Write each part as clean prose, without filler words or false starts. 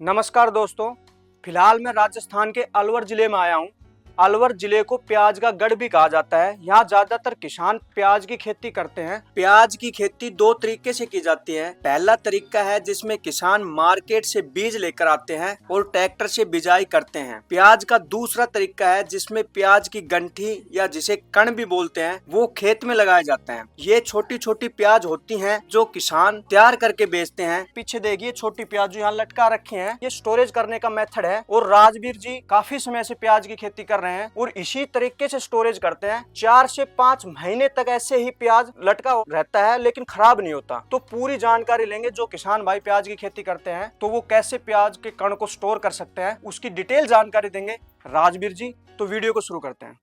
नमस्कार दोस्तों, फिलहाल मैं राजस्थान के अलवर जिले में आया हूँ। अलवर जिले को प्याज का गढ़ भी कहा जाता है। यहाँ ज्यादातर किसान प्याज की खेती करते हैं। प्याज की खेती दो तरीके से की जाती है। पहला तरीका है जिसमें किसान मार्केट से बीज लेकर आते हैं और ट्रैक्टर से बिजाई करते हैं। प्याज का दूसरा तरीका है जिसमें प्याज की गंठी या जिसे कण भी बोलते हैं वो खेत में लगाए जाते हैं। ये छोटी छोटी प्याज होती हैं जो किसान तैयार करके बेचते हैं। पीछे देखिए छोटी प्याज जो यहाँ लटका रखे हैं, ये स्टोरेज करने का मेथड है। और राजवीर जी काफी समय से प्याज की खेती कर रहे हैं और इसी तरीके से स्टोरेज करते हैं। 4 से 5 महीने तक ऐसे ही प्याज लटका रहता है लेकिन खराब नहीं होता। तो पूरी जानकारी लेंगे जो किसान भाई प्याज की खेती करते हैं तो वो कैसे प्याज के कण को स्टोर कर सकते हैं, उसकी डिटेल जानकारी देंगे राजवीर जी। तो वीडियो को शुरू करते हैं।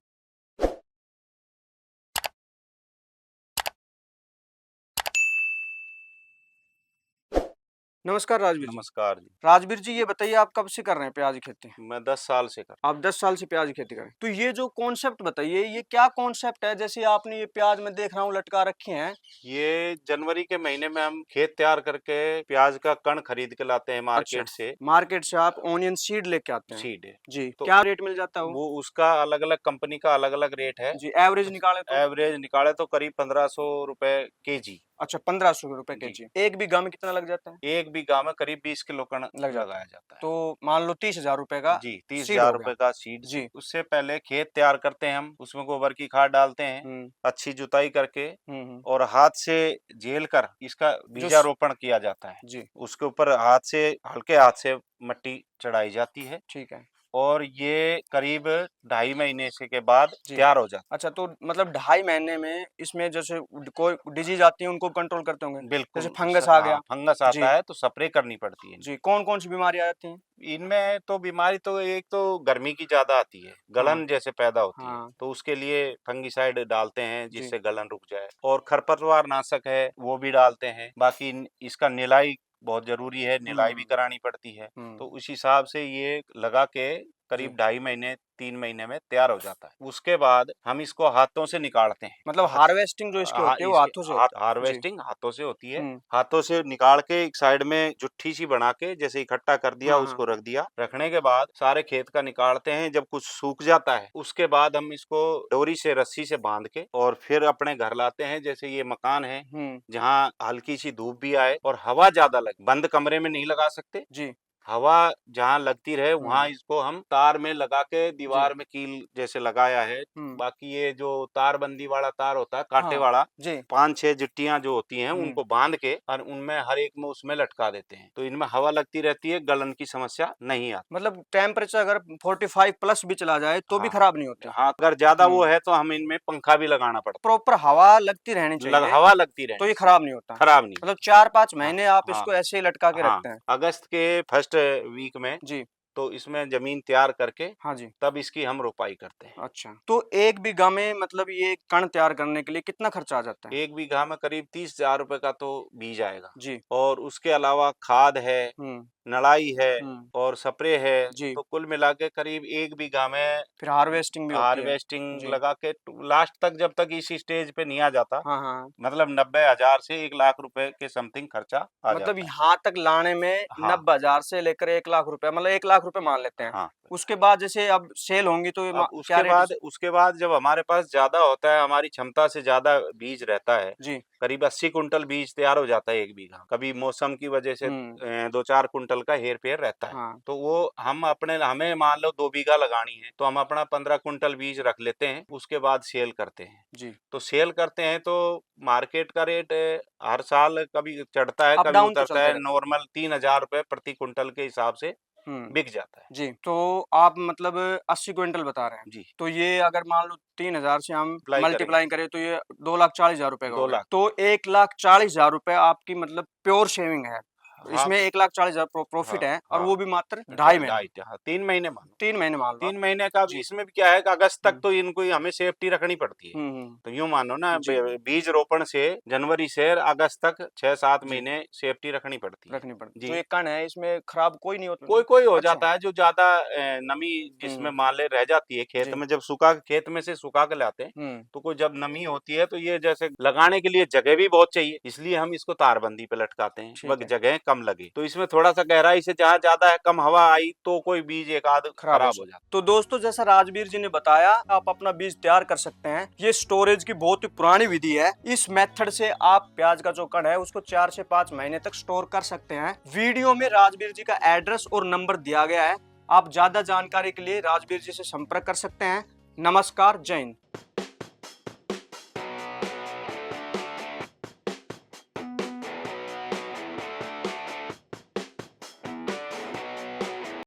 नमस्कार राजवीर जी। नमस्कार जी। राजवीर जी ये बताइए आप कब से कर रहे हैं प्याज की खेती? मैं 10 साल से कर आप 10 साल से प्याज की खेती करें। तो ये जो कॉन्सेप्ट बताइए, ये क्या कॉन्सेप्ट है? जैसे आपने ये प्याज में देख रहा हूँ लटका रखे हैं। ये जनवरी के महीने में हम खेत तैयार करके प्याज का कण खरीद के लाते हैं मार्केट अच्छा, से। मार्केट से आप ऑनियन सीड लेके आते हैं? सीड है जी, तो क्या रेट मिल जाता है वो उसका अलग अलग कंपनी का अलग अलग रेट है। जी, एवरेज निकाले तो? एवरेज निकाले तो करीब 1500 रुपए केजी। अच्छा, 1500 रुपए जी। केजी। एक बीघा में कितना लग जाता है? एक बीघा में करीब 20 किलो कण लग जाता लगाया जाता है। तो मान लो 30,000 रुपए का जी, सीड 30,000 हो रुपए गया। का सीड। जी। उससे पहले खेत तैयार करते हैं हम, उसमें गोबर की खाद डालते हैं, हम्म अच्छी जुताई करके हम्म। और हाथ से झेल कर इसका बीजारोपण किया जाता है। जी, उसके ऊपर हाथ से हल्के हाथ से मिट्टी चढ़ाई जाती है ठीक है और ये करीब 2.5 महीने से के बाद जी। तैयार हो जाता अच्छा, तो मतलब 2.5 महीने में इसमें जैसे कोई डिजीज आती है उनको कंट्रोल करते होंगे? है। बिल्कुल जैसे फंगस आ हाँ, गया। फंगस जी आता है तो स्प्रे करनी पड़ती है। जी, कौन कौन सी बीमारी आ जाती है? इनमें तो बीमारी तो एक तो गर्मी की ज्यादा आती है, हाँ गलन जैसे पैदा होती है, हाँ तो उसके लिए फंगिसाइड डालते हैं जी। जिससे गलन रुक जाए। और खरपतवार नाशक है वो भी डालते हैं। बाकी इसका निराई बहुत जरूरी है, निराई भी करानी पड़ती है। तो हम्म। उस हिसाब से ये लगा के जी, करीब 2.5 महीने 3 महीने में तैयार हो जाता है। उसके बाद हम इसको हाथों से निकालते हैं। मतलब हार्वेस्टिंग जो इसकी हाँ, होती है वो इसके हाथों से होती है? जी। हार्वेस्टिंग हाथों से होती है। हम्म। हाथों से निकाल के एक साइड में जुट्ठी सी बना के जैसे इकट्ठा कर दिया, हाँ हाँ। उसको रख दिया। रखने के बाद सारे खेत का निकालते हैं। जब कुछ सूख जाता है उसके बाद हम इसको डोरी से रस्सी से बांध के और फिर अपने घर लाते हैं। जैसे ये मकान है जहाँ हल्की सी धूप भी आए और हवा ज्यादा लगे, बंद कमरे में नहीं लगा सकते। जी। हवा जहाँ लगती रहे वहां हम्म। इसको हम तार में लगा के जी। दीवार में कील जैसे लगाया है। हम्म। बाकी ये जो तारबंदी वाला तार होता है कांटे हाँ वाला, जी। 5-6 जुट्टियां जो होती हैं हम्म। उनको बांध के और उनमें हर एक में उसमें लटका देते हैं, तो इनमें हवा लगती रहती है, गलन की समस्या नहीं आती। मतलब टेम्परेचर अगर 45 प्लस भी चला जाए तो भी हाँ खराब नहीं होते? हाँ, अगर ज्यादा वो हम्म। है तो हम इनमें पंखा भी लगाना पड़ता प्रॉपर हवा लगती रहनी है। चाहिए हवा लगती तो रहनी ये चाहिए, खराब नहीं होता? खराब नहीं। मतलब 4-5 हाँ महीने आप हाँ इसको ऐसे ही लटका के हाँ, रखते हैं? अगस्त के फर्स्ट वीक में जी। तो इसमें जमीन तैयार करके हाँ जी। तब इसकी हम रोपाई करते हैं। अच्छा, तो एक बीघा में मतलब ये कण तैयार करने के लिए कितना खर्चा आ जाता है? एक बीघा में करीब 30,000 रुपए का तो बीज आएगा। जी। और उसके अलावा खाद है, हम्म नड़ाई है हम्म। और स्प्रे है। जी। तो कुल मिला के करीब एक बीघा में फिर हार्वेस्टिंग भी होती है? हार्वेस्टिंग जी। लगा के लास्ट तक जब तक इस स्टेज पे नहीं आ जाता, हाँ हाँ। मतलब 90,000 से 1 लाख रुपए के समथिंग खर्चा आ मतलब जाता है। यहाँ तक लाने में हाँ 90,000 से लेकर 1 लाख रुपए, मतलब 1 लाख रुपए मान लेते हैं। हाँ। उसके बाद जैसे अब सेल होंगी तो ये अब क्या रेट? उसके बाद जब हमारे पास ज्यादा होता है, हमारी क्षमता से ज्यादा बीज रहता है, जी। करीब 80 कुंटल बीज तैयार हो जाता है एक बीघा। कभी मौसम की वजह से 2-4 कुंटल का हेर फेर रहता है। हाँ तो वो हमें मान लो 2 बीघा लगानी है तो हम अपना 15 कुंटल बीज रख लेते हैं, उसके बाद सेल करते हैं। जी। तो सेल करते हैं तो मार्केट का रेट हर साल कभी चढ़ता है अप कभी डाउन तो उतरता चलते है। रहता है। नॉर्मल 3,000 रुपए प्रति कुंटल के हिसाब से हम्म। बिक जाता है। जी, तो आप मतलब 80 क्विंटल बता रहे हैं। जी, तो ये अगर मान लो 3,000 से हम अप्लाई करेंगे मल्टीप्लाई करें तो ये 2,40,000 रुपए का हो 2 गया। लाख। तो 1,40,000 रुपए आपकी मतलब प्योर शेविंग है। हाँ इसमें 1,40,000 प्रॉफिट हाँ है और हाँ, वो भी मात्र 2.5 महीने। ढाई, हाँ 3 महीने मानो। 3 महीने मान लो आप। 3 महीने का जी। इसमें भी क्या है कि अगस्त तक हम्म तो इनको हमें सेफ्टी रखनी पड़ती है। हम्म। तो यूं मानो ना, जी बीज रोपण से जनवरी से अगस्त तक 6-7 जी, महीने सेफ्टी रखनी पड़ती है। रखनी पड़ती। जो जी, ये कण है इसमें खराब कोई नहीं होता? कोई कोई हो अच्छा। जाता है जो ज्यादा नमी जिसमें हम्म। मान ले रह जाती है खेत जी। में, जब खेत में से सुखा के लाते हैं हम्म। तो कोई जब नमी होती है तो ये जैसे लगाने के लिए जगह भी बहुत चाहिए, इसलिए हम इसको तारबंदी पे लटकाते हैं। ठीक वह है। जगह कम लगे। तो इसमें थोड़ा सा गहराई से जहाँ ज्यादा है कम हवा आई तो कोई बीज एक आध खराब हो जाता। तो दोस्तों जैसा राजवीर जी ने बताया, आप अपना बीज तैयार कर सकते हैं। ये स्टोरेज की बहुत ही पुरानी विधि है। इस मेथड से आप प्याज का जो कण है उसको 4 से 5 महीने तक स्टोर कर सकते हैं। वीडियो में राजवीर जी का एड्रेस और नंबर दिया गया है। आप ज्यादा जानकारी के लिए राजवीर जी से संपर्क कर सकते हैं। नमस्कार, जय हिंद।